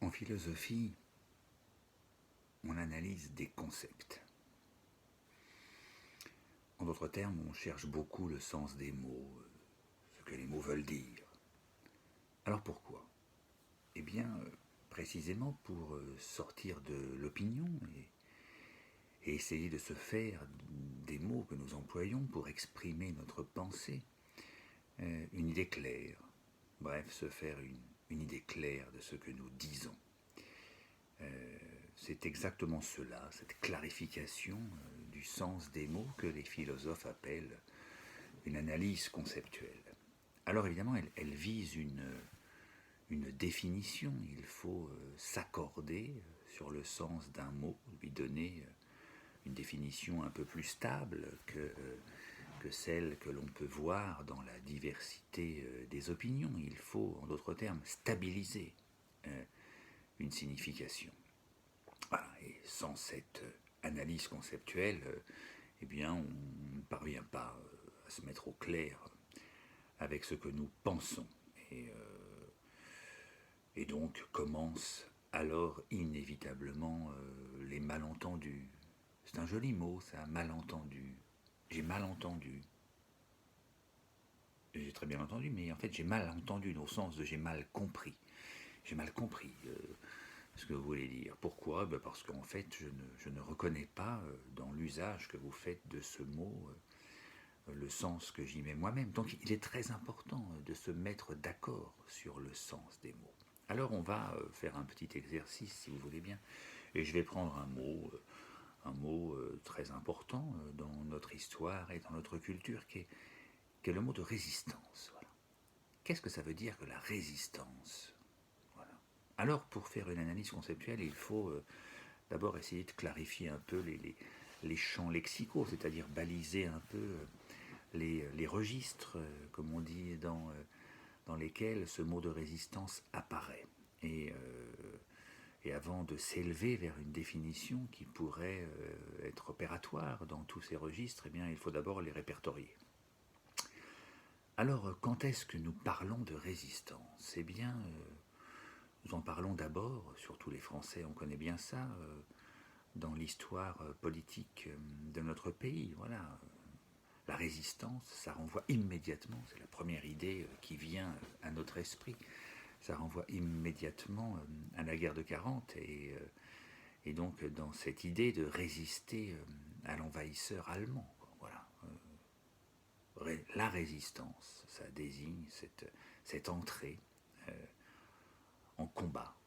En philosophie, on analyse des concepts. En d'autres termes, on cherche beaucoup le sens des mots, ce que les mots veulent dire. Alors pourquoi? Eh bien, précisément pour sortir de l'opinion et essayer de se faire des mots que nous employons pour exprimer notre pensée, une idée claire. Bref, se faire une idée claire de ce que nous disons. C'est exactement cela, cette clarification du sens des mots que les philosophes appellent une analyse conceptuelle. Alors évidemment, elle vise une définition. Il faut s'accorder sur le sens d'un mot, lui donner une définition un peu plus stable que celle que l'on peut voir dans la diversité des opinions. Il faut, en d'autres termes, stabiliser une signification. Voilà, et sans cette analyse conceptuelle, eh bien, on ne parvient pas à se mettre au clair avec ce que nous pensons. Et donc commencent alors inévitablement les malentendus. C'est un joli mot, ça, malentendu. J'ai mal entendu. J'ai très bien entendu, mais en fait j'ai mal entendu, au sens de j'ai mal compris. J'ai mal compris ce que vous voulez dire. Pourquoi? Parce qu'en fait je ne reconnais pas dans l'usage que vous faites de ce mot le sens que j'y mets moi-même. Donc il est très important de se mettre d'accord sur le sens des mots. Alors on va faire un petit exercice si vous voulez bien, et je vais prendre un mot très important dans notre histoire et dans notre culture qui est le mot de résistance. Voilà. Qu'est-ce que ça veut dire que la résistance? Voilà. Alors pour faire une analyse conceptuelle, il faut d'abord essayer de clarifier un peu les champs lexicaux, c'est-à-dire baliser un peu les registres, comme on dit, dans lesquels ce mot de résistance apparaît. Et avant de s'élever vers une définition qui pourrait être opératoire dans tous ces registres, eh bien, il faut d'abord les répertorier. Alors, quand est-ce que nous parlons de résistance? Eh bien, nous en parlons d'abord, surtout les Français, on connaît bien ça, dans l'histoire politique de notre pays. Voilà. La résistance, ça renvoie immédiatement, c'est la première idée qui vient à notre esprit, ça renvoie immédiatement à la guerre de 40 et donc dans cette idée de résister à l'envahisseur allemand. Voilà. La résistance, ça désigne cette entrée en combat,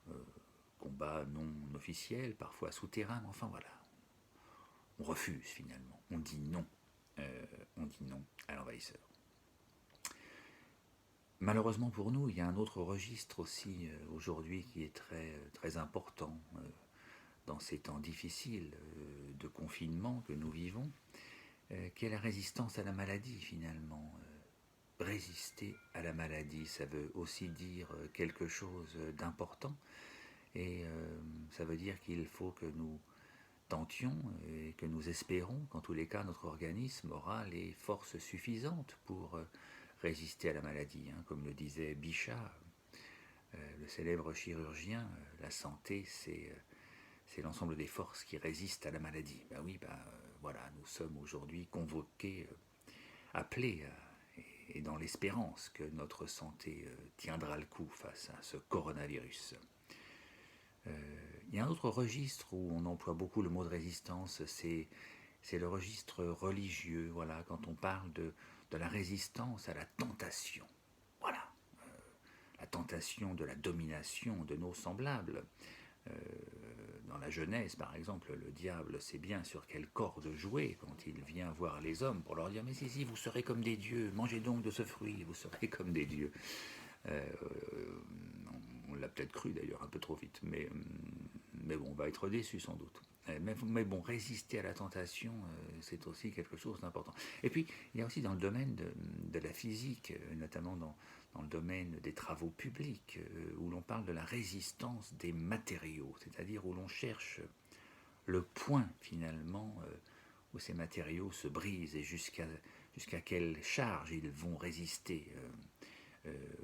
combat non officiel, parfois souterrain, mais enfin voilà. On refuse finalement, on dit non à l'envahisseur. Malheureusement pour nous, il y a un autre registre aussi aujourd'hui qui est très, très important dans ces temps difficiles de confinement que nous vivons, qui est la résistance à la maladie finalement. Résister à la maladie, ça veut aussi dire quelque chose d'important et ça veut dire qu'il faut que nous tentions et que nous espérons qu'en tous les cas notre organisme aura les forces suffisantes pour résister à la maladie. Comme le disait Bichat, le célèbre chirurgien, la santé c'est l'ensemble des forces qui résistent à la maladie. Ben oui, voilà, nous sommes aujourd'hui convoqués, appelés et dans l'espérance que notre santé tiendra le coup face à ce coronavirus. Il y a un autre registre où on emploie beaucoup le mot de résistance, c'est le registre religieux, voilà, quand on parle de la résistance à la tentation. Voilà, la tentation de la domination de nos semblables. Dans la Genèse, par exemple, le diable sait bien sur quelle corde jouer quand il vient voir les hommes pour leur dire « Mais si, vous serez comme des dieux, mangez donc de ce fruit, vous serez comme des dieux. » On l'a peut-être cru d'ailleurs un peu trop vite, mais bon, on va être déçu sans doute. Mais bon, résister à la tentation, c'est aussi quelque chose d'important. Et puis, il y a aussi dans le domaine de la physique, notamment dans le domaine des travaux publics, où l'on parle de la résistance des matériaux, c'est-à-dire où l'on cherche le point finalement où ces matériaux se brisent et jusqu'à quelle charge ils vont résister,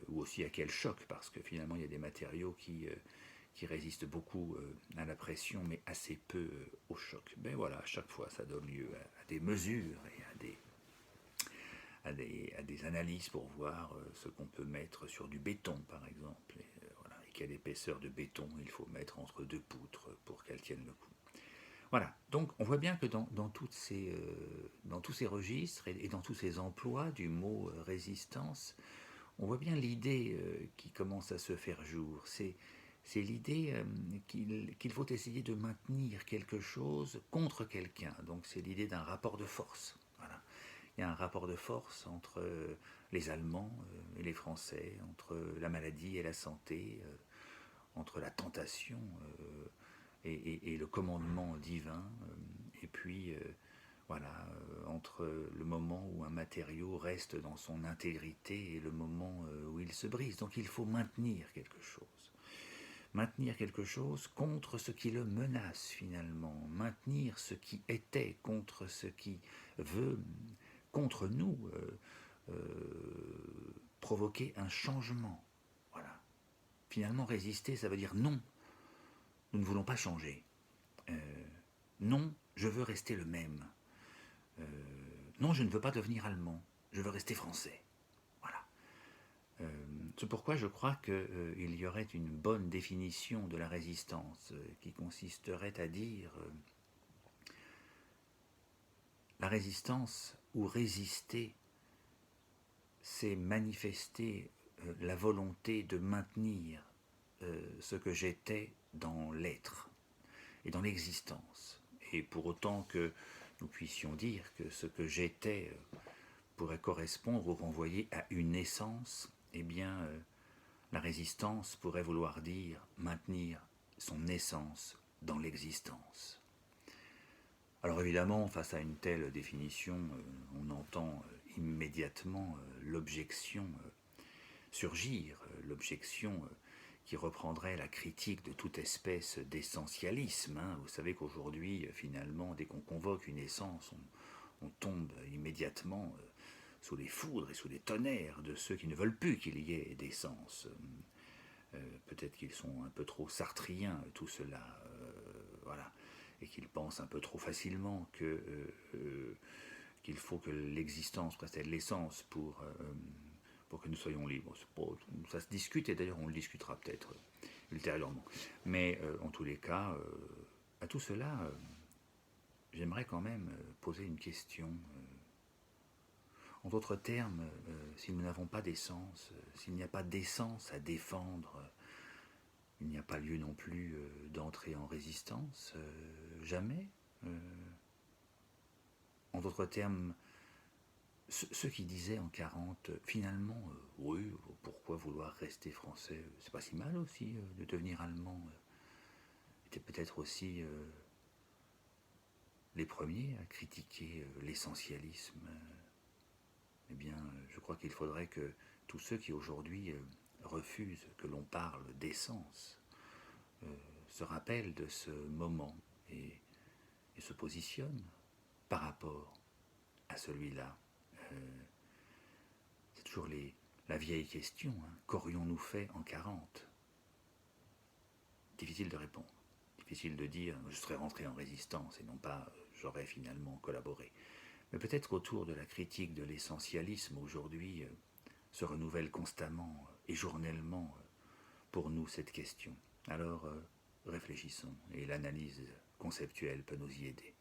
ou aussi à quel choc, parce que finalement il y a des matériaux qui qui résiste beaucoup à la pression, mais assez peu au choc. Ben voilà, à chaque fois, ça donne lieu à des mesures et à des analyses pour voir ce qu'on peut mettre sur du béton, par exemple. Voilà, et quelle épaisseur de béton il faut mettre entre deux poutres pour qu'elles tiennent le coup. Voilà, donc on voit bien que dans tous ces registres et dans tous ces emplois du mot résistance, on voit bien l'idée qui commence à se faire jour. C'est l'idée qu'il faut essayer de maintenir quelque chose contre quelqu'un. Donc c'est l'idée d'un rapport de force. Voilà. Il y a un rapport de force entre les Allemands et les Français, entre la maladie et la santé, entre la tentation et le commandement divin, et puis voilà, entre le moment où un matériau reste dans son intégrité et le moment où il se brise. Donc il faut maintenir quelque chose. Maintenir quelque chose contre ce qui le menace finalement. Maintenir ce qui était contre ce qui veut, contre nous, provoquer un changement. Voilà. Finalement, résister, ça veut dire non, nous ne voulons pas changer. Non, je veux rester le même. Non, je ne veux pas devenir allemand, je veux rester français. Voilà. C'est pourquoi je crois qu'il y aurait une bonne définition de la résistance qui consisterait à dire la résistance ou résister, c'est manifester la volonté de maintenir ce que j'étais dans l'être et dans l'existence. Et pour autant que nous puissions dire que ce que j'étais pourrait correspondre ou renvoyer à une essence, eh bien, la résistance pourrait vouloir dire maintenir son essence dans l'existence. Alors évidemment, face à une telle définition, on entend immédiatement l'objection surgir, l'objection qui reprendrait la critique de toute espèce d'essentialisme. Vous savez qu'aujourd'hui, finalement, dès qu'on convoque une essence, on tombe immédiatement sous les foudres et sous les tonnerres de ceux qui ne veulent plus qu'il y ait d'essence. Peut-être qu'ils sont un peu trop sartriens, tout cela, voilà, et qu'ils pensent un peu trop facilement qu'il faut que l'existence précède l'essence pour que nous soyons libres. Ça se discute, et d'ailleurs on le discutera peut-être ultérieurement. Mais en tous les cas, à tout cela, j'aimerais quand même poser une question. En d'autres termes, si nous n'avons pas d'essence, s'il n'y a pas d'essence à défendre, il n'y a pas lieu non plus d'entrer en résistance, jamais. En d'autres termes, ceux qui disaient en 40, finalement, oui, pourquoi vouloir rester français, c'est pas si mal aussi de devenir allemand, étaient peut-être aussi les premiers à critiquer l'essentialisme. Eh bien, je crois qu'il faudrait que tous ceux qui aujourd'hui refusent que l'on parle d'essence se rappellent de ce moment et se positionnent par rapport à celui-là. C'est toujours la vieille question, qu'aurions-nous fait en 40 ? Difficile de répondre. Difficile de dire je serais rentré en résistance et non pas j'aurais finalement collaboré. Mais peut-être qu'autour de la critique de l'essentialisme aujourd'hui se renouvelle constamment et journellement pour nous cette question. Alors réfléchissons et l'analyse conceptuelle peut nous y aider.